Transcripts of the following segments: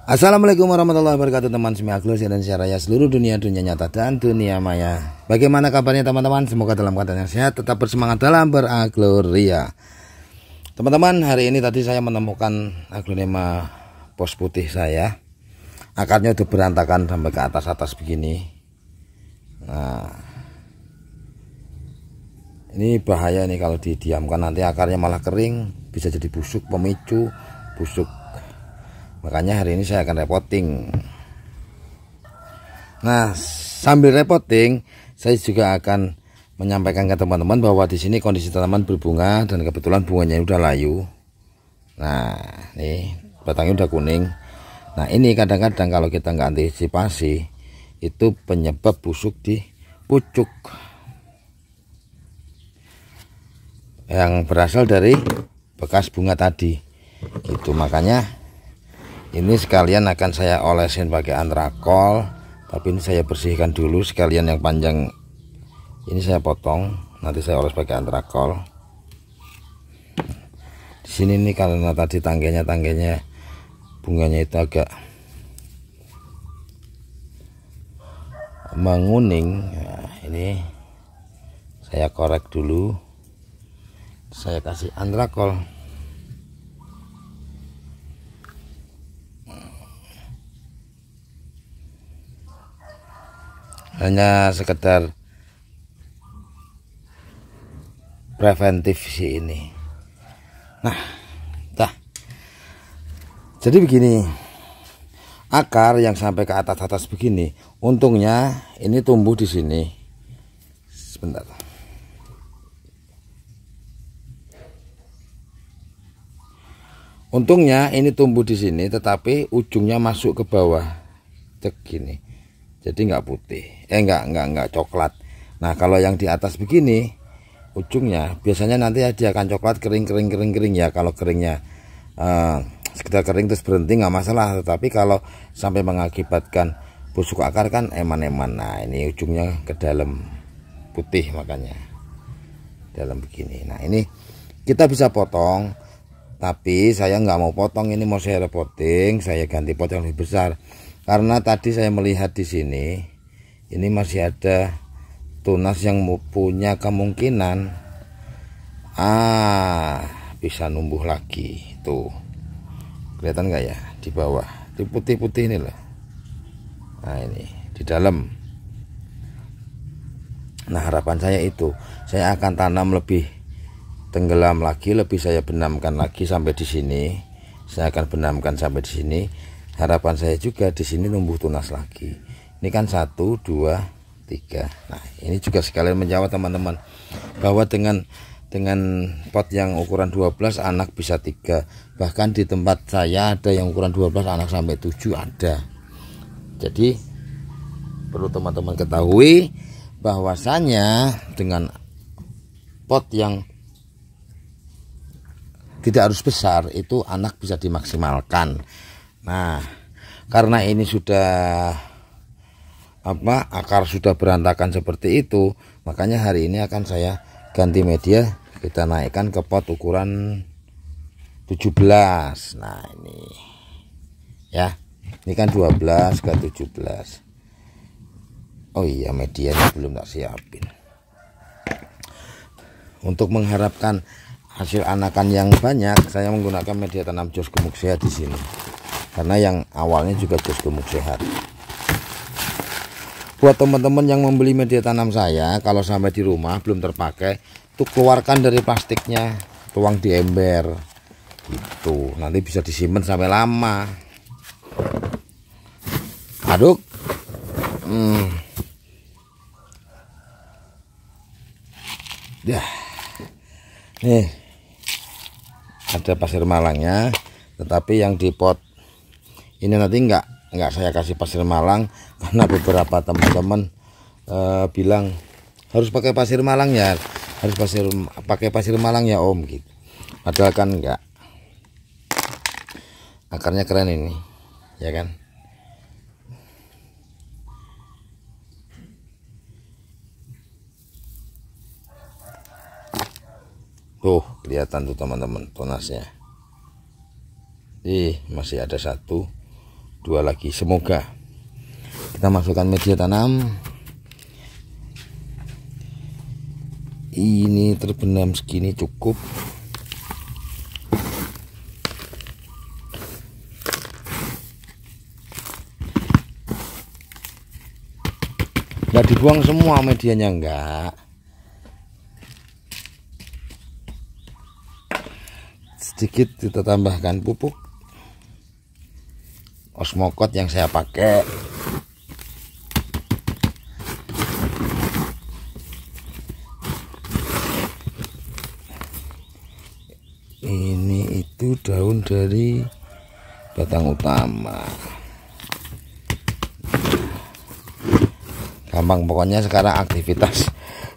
Assalamualaikum warahmatullahi wabarakatuh, teman semua Aglosia dan Syaraya seluruh dunia nyata dan dunia maya. Bagaimana kabarnya teman-teman? Semoga dalam keadaan yang sehat, tetap bersemangat dalam beragloria. Teman-teman, hari ini tadi saya menemukan aglonema pos putih saya. Akarnya udah berantakan sampai ke atas begini. Nah, ini bahaya nih kalau didiamkan, nanti akarnya malah kering, bisa jadi busuk, pemicu busuk. Makanya hari ini saya akan repotting. Nah, sambil repotting, saya juga akan menyampaikan ke teman-teman bahwa di sini kondisi tanaman berbunga dan kebetulan bunganya udah layu. Nah, nih batangnya udah kuning. Nah, ini kadang-kadang kalau kita nggak antisipasi, itu penyebab busuk di pucuk yang berasal dari bekas bunga tadi. Gitu, makanya ini sekalian akan saya olesin pakai antrakol, tapi ini saya bersihkan dulu. Sekalian yang panjang ini saya potong, nanti saya oles pakai antrakol. Di sini nih karena tadi tangganya bunganya itu agak menguning. Nah, ini saya korek dulu, saya kasih antrakol. Hanya sekedar preventif sih ini. Nah, jadi begini, akar yang sampai ke atas begini, untungnya ini tumbuh di sini. Sebentar. Untungnya ini tumbuh di sini, tetapi ujungnya masuk ke bawah, cek gini. Jadi nggak putih, nggak coklat. Nah, kalau yang di atas begini, ujungnya biasanya nanti dia akan coklat kering ya. Kalau keringnya sekedar kering terus berhenti nggak masalah. Tetapi kalau sampai mengakibatkan busuk akar kan eman-eman. Nah, ini ujungnya ke dalam putih, makanya dalam begini. Nah, ini kita bisa potong, tapi saya nggak mau potong. Ini mau saya repotting, saya ganti pot yang lebih besar. Karena tadi saya melihat di sini, ini masih ada tunas yang punya kemungkinan bisa numbuh lagi. Tuh, kelihatan nggak ya di bawah? Di putih-putih ini loh. Nah, ini di dalam. Nah, harapan saya itu, saya akan tanam lebih tenggelam lagi, lebih saya benamkan lagi sampai di sini. Saya akan benamkan sampai di sini. Harapan saya juga di sini numbuh tunas lagi. Ini kan 1, 2, 3. Nah, ini juga sekalian menjawab teman-teman bahwa dengan pot yang ukuran 12 anak bisa 3. Bahkan di tempat saya ada yang ukuran 12 anak sampai 7 ada. Jadi perlu teman-teman ketahui bahwasanya dengan pot yang tidak harus besar itu anak bisa dimaksimalkan. Nah, karena ini sudah akar sudah berantakan seperti itu, makanya hari ini akan saya ganti media, kita naikkan ke pot ukuran 17. Nah, ini ya, ini kan 12 ke 17. Oh iya, medianya belum tak siapin. Untuk mengharapkan hasil anakan yang banyak, saya menggunakan media tanam Jos Gemuk Sehat di sini. Karena yang awalnya juga Jos Gemuk Sehat. Buat teman-teman yang membeli media tanam saya, kalau sampai di rumah belum terpakai, tuh keluarkan dari plastiknya, tuang di ember, gitu. Nanti bisa disimpan sampai lama. Aduk. Ya, nih ada pasir malangnya, tetapi yang di pot ini nanti nggak saya kasih pasir malang karena beberapa teman-teman bilang harus pakai pasir malang ya, harus pakai pasir malang ya Om, gitu. Padahal kan enggak. Akarnya keren ini, ya kan? Tuh kelihatan tuh teman-teman tunasnya. Masih ada 1, 2 lagi. Semoga kita masukkan media tanam ini terbenam segini cukup. Nggak dibuang semua medianya, enggak, sedikit kita tambahkan pupuk Osmokot yang saya pakai. Ini itu daun dari batang utama. Gampang pokoknya sekarang aktivitas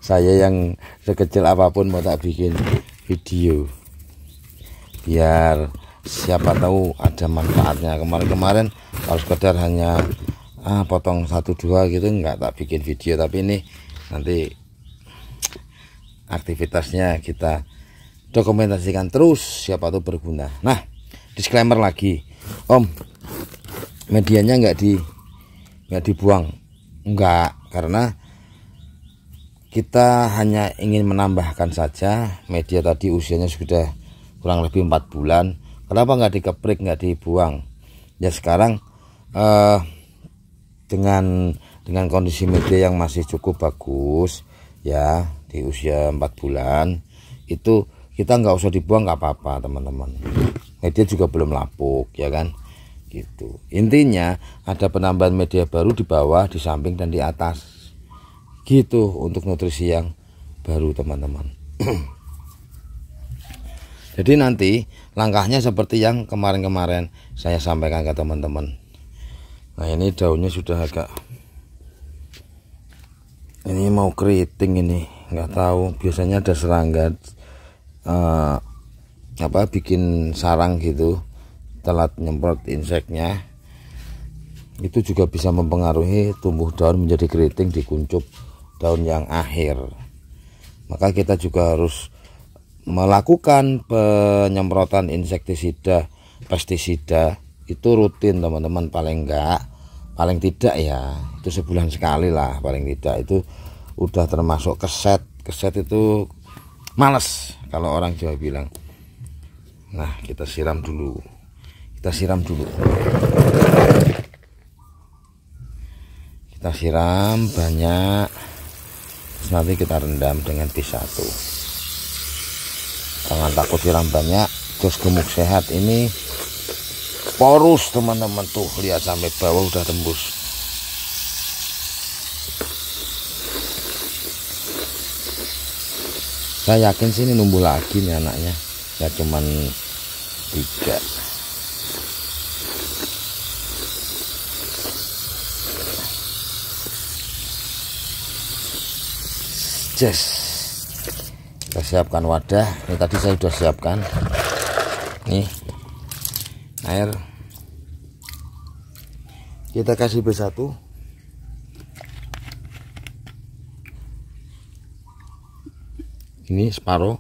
saya yang sekecil apapun mau tak bikin video biar siapa tahu ada manfaatnya. Kemarin kalau sekedar hanya potong 1-2 gitu nggak tak bikin video, tapi ini nanti aktivitasnya kita dokumentasikan terus, siapa tahu berguna. Nah, disclaimer lagi, Om, medianya nggak dibuang, enggak, karena kita hanya ingin menambahkan saja. Media tadi usianya sudah kurang lebih 4 bulan. Kenapa nggak dikeprik, nggak dibuang? Ya sekarang dengan kondisi media yang masih cukup bagus ya, di usia 4 bulan itu kita nggak usah dibuang, nggak apa-apa teman-teman. Media juga belum lapuk ya kan, gitu. Intinya ada penambahan media baru di bawah, di samping dan di atas, gitu, untuk nutrisi yang baru teman-teman. Jadi nanti langkahnya seperti yang kemarin-kemarin saya sampaikan ke teman-teman. Nah ini daunnya sudah agak, ini mau keriting, ini nggak tahu, biasanya ada serangga bikin sarang gitu, telat nyemprot inseknya, itu juga bisa mempengaruhi tumbuh daun menjadi keriting di kuncup daun yang akhir. Maka kita juga harus melakukan penyemprotan insektisida, pestisida itu rutin teman-teman, paling tidak ya itu sebulan sekali lah paling tidak. Itu udah termasuk keset itu males kalau orang Jawa bilang. Nah kita siram dulu, kita siram banyak, terus nanti kita rendam dengan B1. Jangan takut siram banyak, terus gemuk sehat ini porus teman-teman, tuh lihat sampai bawah udah tembus. Saya yakin sini numbuh lagi nih anaknya, ya cuman 3. Kita siapkan wadah. Ini tadi saya sudah siapkan nih air, kita kasih B1. Ini separuh,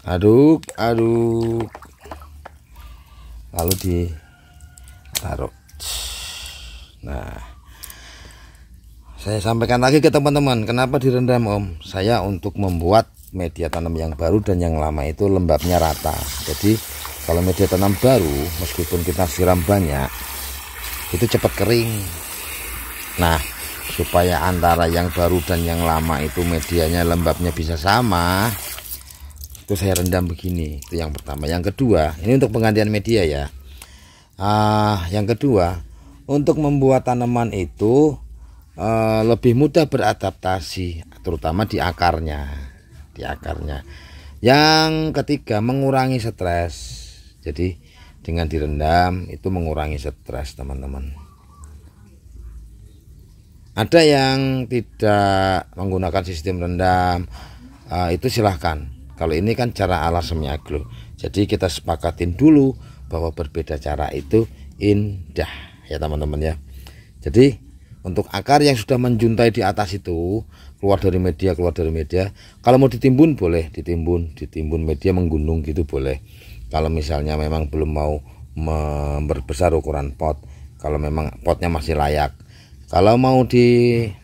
aduk lalu ditaruh. Nah saya sampaikan lagi ke teman-teman, kenapa direndam Om? Saya untuk membuat media tanam yang baru dan yang lama itu lembabnya rata. Jadi kalau media tanam baru meskipun kita siram banyak itu cepat kering. Nah supaya antara yang baru dan yang lama itu medianya lembabnya bisa sama, itu saya rendam begini. Itu yang pertama. Yang kedua, ini untuk penggantian media ya. Yang kedua, untuk membuat tanaman itu lebih mudah beradaptasi, terutama di akarnya. Yang ketiga, mengurangi stres. Jadi dengan direndam itu mengurangi stres teman-teman. Ada yang tidak menggunakan sistem rendam, itu silahkan. Kalau ini kan cara ala Semiagro, jadi kita sepakatin dulu bahwa berbeda cara itu indah ya teman-teman ya. Jadi untuk akar yang sudah menjuntai di atas itu keluar dari media, kalau mau ditimbun boleh, ditimbun media menggunung gitu boleh. Kalau misalnya memang belum mau memperbesar ukuran pot, kalau memang potnya masih layak. Kalau mau diganti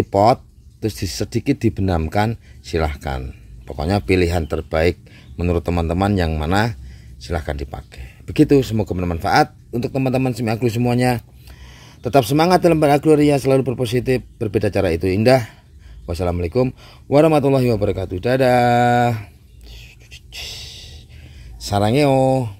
pot terus sedikit dibenamkan, silahkan. Pokoknya pilihan terbaik menurut teman-teman yang mana, silahkan dipakai. Begitu, semoga bermanfaat untuk teman-teman semi agro semuanya. Tetap semangat dalam beragroria, selalu berpositif, berbeda cara itu indah. Wassalamualaikum warahmatullahi wabarakatuh. Dadah. Sarangeo.